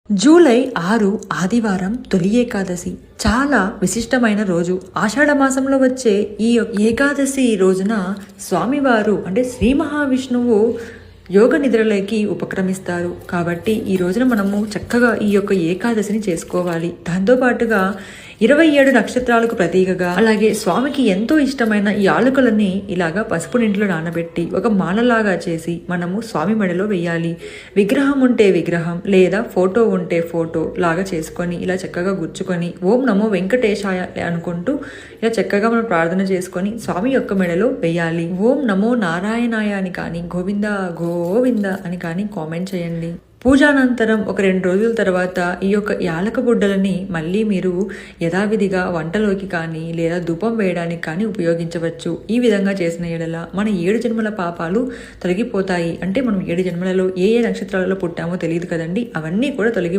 July 6 ఆదివారం తొలి ఏకాదశి. చాలా విశిష్టమైన రోజు. ఆషాఢ మాసంలో వచ్చే ఈ ఏకాదశి రోజున స్వామివారు అంటే శ్రీ మహావిష్ణువు యోగ నిద్రలోకి ఉపక్రమిస్తారు. కాబట్టి ఈ రోజున మనము చక్కగా ఈ యొక్క ఏకాదశిని చేసుకోవాలి. దాంతోపాటుగా 27 నక్షత్రాలకు ప్రతీకగా అలాగే స్వామికి ఎంతో ఇష్టమైన ఈ ఆలుకలని ఇలాగా పసుపు నీటిలో నానబెట్టి ఒక మాలలాగా చేసి మనము స్వామి మెడలో వేయాలి. విగ్రహం ఉంటే విగ్రహం లేదా ఫోటో ఉంటే ఫోటో లాగా చేసుకొని ఇలా చక్కగా గుచ్చుకొని ఓం నమో వెంకటేశాయ అనుకుంటూ ఇలా చక్కగా మనం ప్రార్థన చేసుకొని స్వామి యొక్క మెడలో వేయాలి. ఓం నమో నారాయణాయ అని కానీ గోవింద అని కానీ కామెంట్ చేయండి. పూజానంతరం ఒక 2 రోజుల తర్వాత ఈ యొక్క యాలక బుడ్డలని మళ్ళీ మీరు యథావిధిగా వంటలోకి కానీ లేదా ధూపం వేయడానికి కానీ ఉపయోగించవచ్చు. ఈ విధంగా చేసిన ఎడల మన 7 జన్మల పాపాలు తొలగిపోతాయి. అంటే మనం 7 జన్మలలో ఏ నక్షత్రాలలో పుట్టామో తెలియదు కదండి, అవన్నీ కూడా